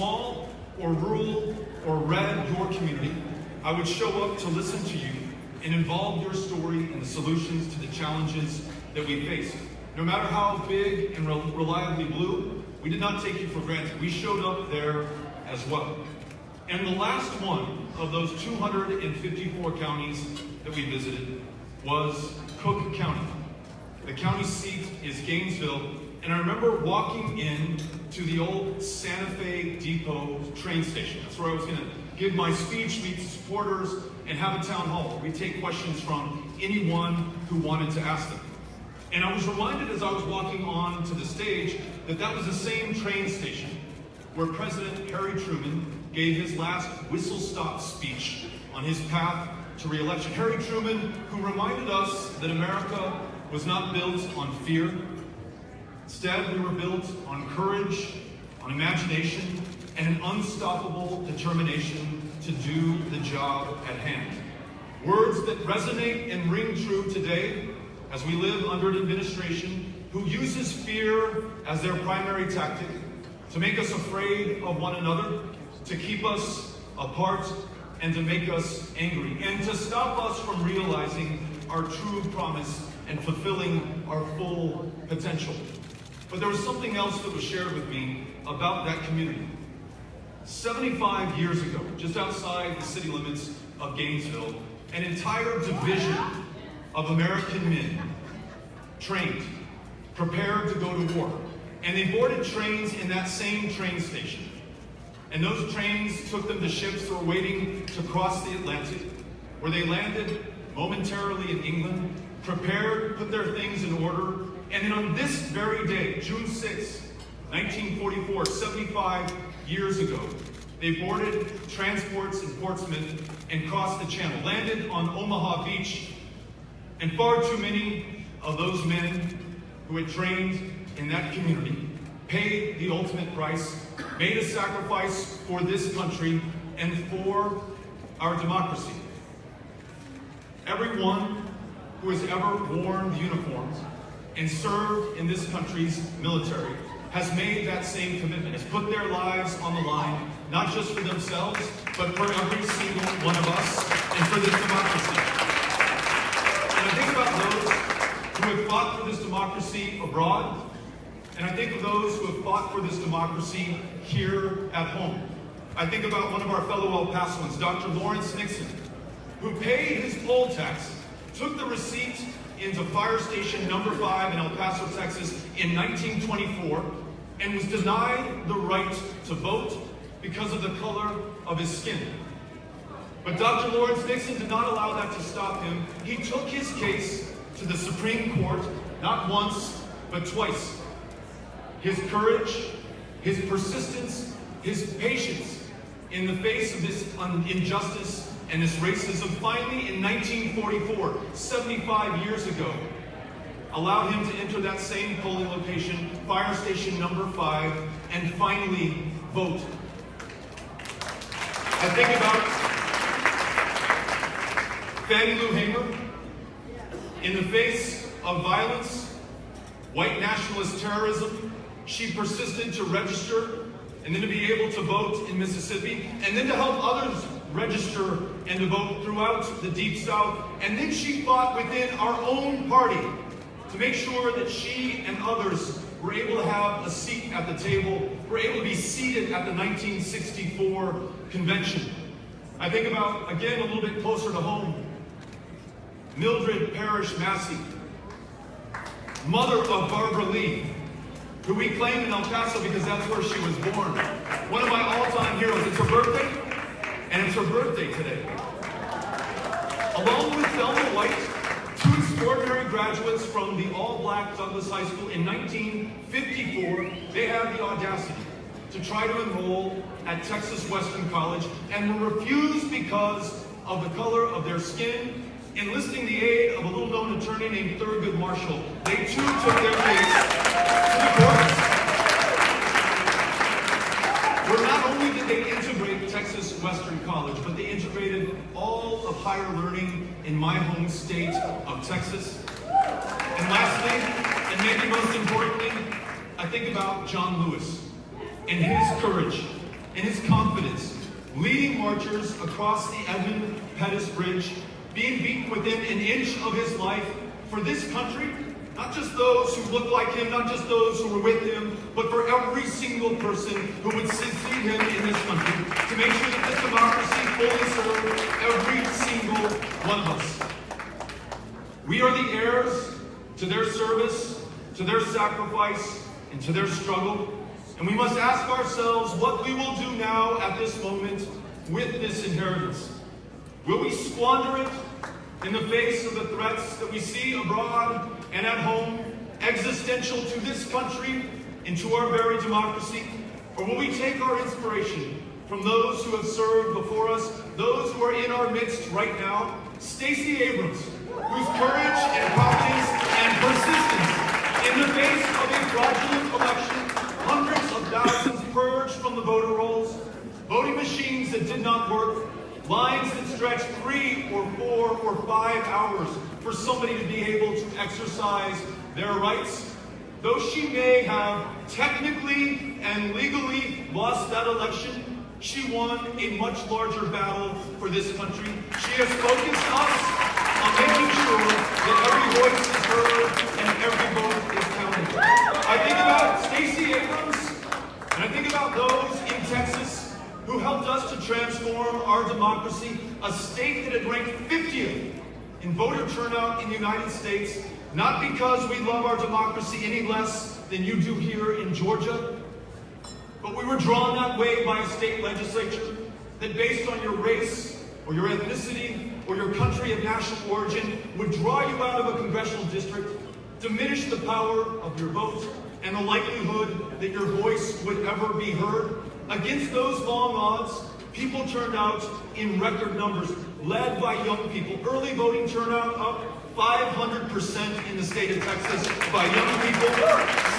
small or rural or red your community, I would show up to listen to you and involve your story in the solutions to the challenges that we face. No matter how big and reliably blue, we did not take you for granted. We showed up there as well. And the last one of those 254 counties that we visited was Cook County. The county seat is Gainesville, and I remember walking in to the old Santa Fe Depot train station. That's where I was going to give my speech, meet supporters, and have a town hall where we take questions from anyone who wanted to ask them. And I was reminded as I was walking on to the stage that that was the same train station where President Harry Truman gave his last whistle-stop speech on his path to re-election. Harry Truman, who reminded us that America was not built on fear. Instead, we were built on courage, on imagination, and an unstoppable determination to do the job at hand. Words that resonate and ring true today as we live under an administration who uses fear as their primary tactic to make us afraid of one another, to keep us apart, and to make us angry, and to stop us from realizing our true promise and fulfilling our full potential. But there was something else that was shared with me about that community. 75 years ago, just outside the city limits of Gainesville, an entire division of American men trained, prepared to go to war. And they boarded trains in that same train station. And those trains took them to ships that were waiting to cross the Atlantic, where they landed momentarily in England, prepared, put their things in order, and then on this very day, June 6, 1944, 75 years ago, they boarded transports in Portsmouth and crossed the channel, landed on Omaha Beach, and far too many of those men who had trained in that community paid the ultimate price, made a sacrifice for this country and for our democracy. Everyone who has ever worn the uniforms and served in this country's military has made that same commitment, has put their lives on the line, not just for themselves, but for every single one of us and for this democracy. And I think about those who have fought for this democracy abroad, and I think of those who have fought for this democracy here at home. I think about one of our fellow El Pasoans, Dr. Lawrence Nixon, who paid his poll tax, took the receipt into fire station number 5 in El Paso, Texas in 1924, and was denied the right to vote because of the color of his skin. But Dr. Lawrence Nixon did not allow that to stop him. He took his case to the Supreme Court, not once, but twice. His courage, his persistence, his patience in the face of this injustice and this racism, finally in 1944, 75 years ago, allowed him to enter that same polling location, fire station number 5, and finally vote. I think about Fannie Lou Hamer. In the face of violence, white nationalist terrorism, she persisted to register and then to be able to vote in Mississippi, and then to help others register and to vote throughout the Deep South. And then she fought within our own party to make sure that she and others were able to have a seat at the table, were able to be seated at the 1964 convention. I think about, again, a little bit closer to home, Mildred Parrish Massey, mother of Barbara Lee, who we claim in El Paso because that's where she was born. One of my all-time heroes. It's her birthday, and it's her birthday today. Along with Thelma White, 2 extraordinary graduates from the all-black Douglas High School in 1954, they had the audacity to try to enroll at Texas Western College and were refused because of the color of their skin. Enlisting the aid of a little-known attorney named Thurgood Marshall, they too took their case to the courts. Where not only did they integrate Texas Western College, but they integrated all of higher learning in my home state of Texas. And lastly, and maybe most importantly, I think about John Lewis and his courage and his confidence, leading marchers across the Edmund Pettus Bridge, being beaten within an inch of his life for this country, not just those who look like him, not just those who were with him, but for every single person who would succeed him in this country, to make sure that this democracy fully serves every single one of us. We are the heirs to their service, to their sacrifice, and to their struggle, and we must ask ourselves what we will do now at this moment with this inheritance. Will we squander it in the face of the threats that we see abroad and at home, existential to this country and to our very democracy? Or will we take our inspiration from those who have served before us, those who are in our midst right now? Stacey Abrams, whose courage and competence and persistence in the face of a fraudulent election, hundreds of thousands purged from the voter rolls, voting machines that did not work, lines that stretched 3 or 4 or 5 hours for somebody to be able to exercise their rights. Though she may have technically and legally lost that election, she won a much larger battle for this country. She has focused us on making sure that every voice is heard and every vote is counted. I think about Stacey Abrams, and I think about those in Texas who helped us to transform our democracy, a state that had ranked 50th in voter turnout in the United States, not because we love our democracy any less than you do here in Georgia, but we were drawn that way by a state legislature that, based on your race or your ethnicity or your country of national origin, would draw you out of a congressional district, diminish the power of your vote and the likelihood that your voice would ever be heard. Against those long odds, people turned out in record numbers, led by young people. Early voting turnout up 500% in the state of Texas by young people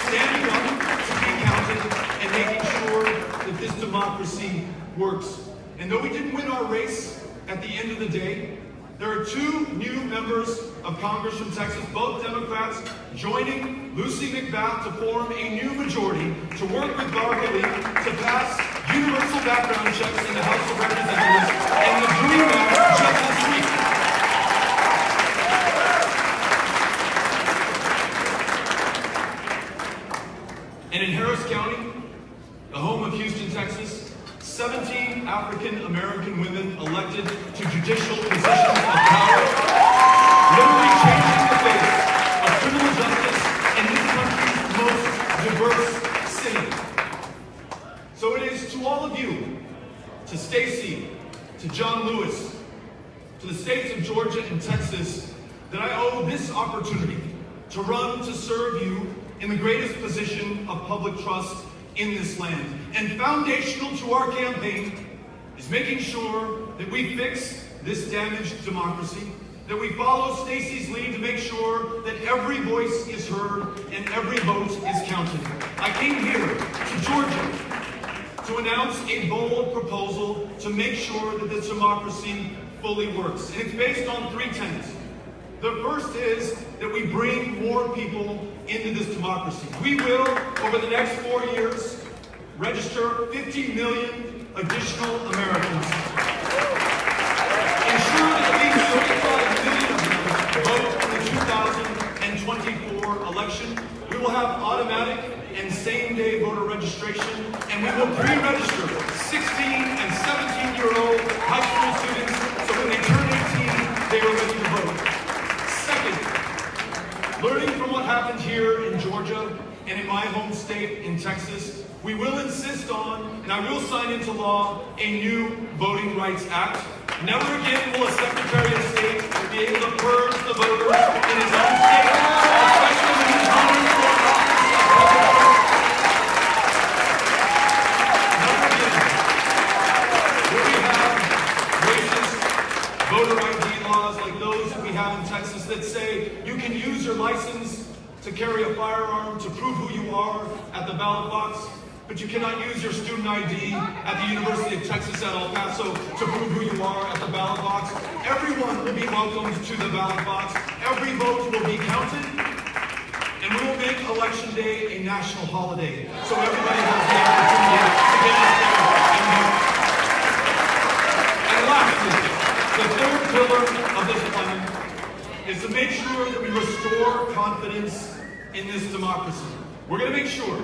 standing up to be counted and making sure that this democracy works. And though we didn't win our race at the end of the day, there are 2 new members of Congress from Texas, both Democrats, joining Lucy McBath to form a new majority to work with Gala to pass universal background checks in the House of Representatives and the Dream Act just this week. And in Harris County, the home of Houston, Texas, 17 African-American women elected to judicial positions of power, literally changing the face of criminal justice in this country's most diverse city. So it is to all of you, to Stacey, to John Lewis, to the states of Georgia and Texas, that I owe this opportunity to run to serve you in the greatest position of public trust in this land. And foundational to our campaign is making sure that we fix this damaged democracy, that we follow Stacey's lead to make sure that every voice is heard and every vote is counted. I came here to Georgia to announce a bold proposal to make sure that this democracy fully works. And it's based on 3 tenets. The first is that we bring more people into this democracy. We will, over the next 4 years, register 50 million additional Americans. Ensure that at least 35 million of them vote in the 2024 election. We will have automatic and same-day voter registration, and we will pre-register 16 and 17-year-old high school students so when they turn 18, they are ready to vote. Learning from what happened here in Georgia and in my home state in Texas, we will insist on, and I will sign into law, a new Voting Rights Act. Never again will a Secretary of State be able to purge the voters in his own state, especially when he's running for office. Never again will we have racist voter ID laws like those that we have in Texas that say you can use your license to carry a firearm to prove who you are at the ballot box, but you cannot use your student ID at the University of Texas at El Paso to prove who you are at the ballot box. Everyone will be welcomed to the ballot box. Every vote will be counted, and we will make Election Day a national holiday so everybody has the opportunity to get out there and to make sure that we restore confidence in this democracy. We're going to make sure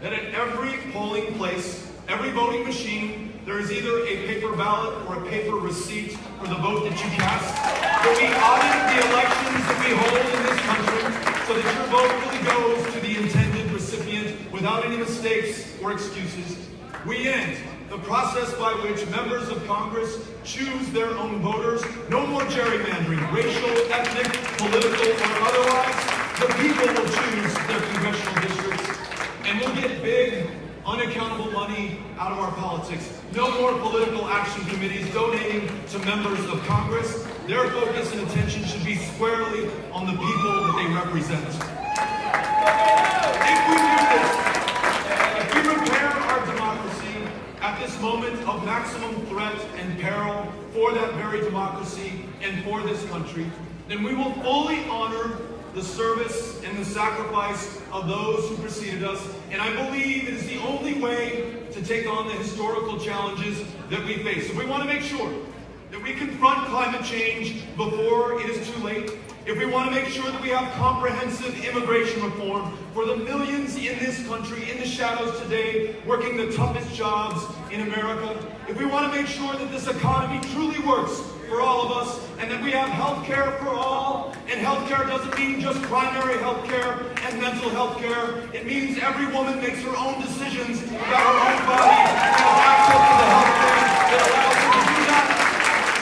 that at every polling place, every voting machine, there is either a paper ballot or a paper receipt for the vote that you cast. That we audit the elections that we hold in this country so that your vote really goes to the intended recipient without any mistakes or excuses. We end the process by which members of Congress choose their own voters. No more gerrymandering, racial, ethnic, political, or otherwise. The people will choose their congressional districts, and we'll get big, unaccountable money out of our politics. No more political action committees donating to members of Congress. Their focus and attention should be squarely on the people that they represent. If we do this, if we repair our democracy at this moment of maximum threat and peril for that very democracy and for this country, then we will fully honor the service and the sacrifice of those who preceded us. And I believe it is the only way to take on the historical challenges that we face. If we want to make sure that we confront climate change before it is too late, if we want to make sure that we have comprehensive immigration reform for the millions in this country, in the shadows today, working the toughest jobs in America, if we want to make sure that this economy truly works for all of us, and that we have health care for all, and health care doesn't mean just primary health care and mental health care. It means every woman makes her own decisions about her own body and has access to the health care that allows her to do that.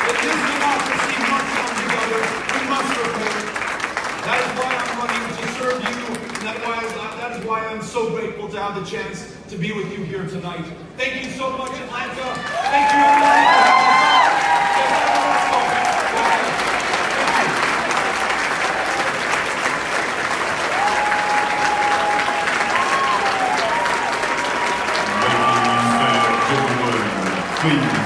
That this democracy must come together. We must repair it. That is why I'm running to serve you, and that is why I'm so grateful to have the chance to be with you here tonight. Thank you so much, Atlanta. Thank you, everybody. Please.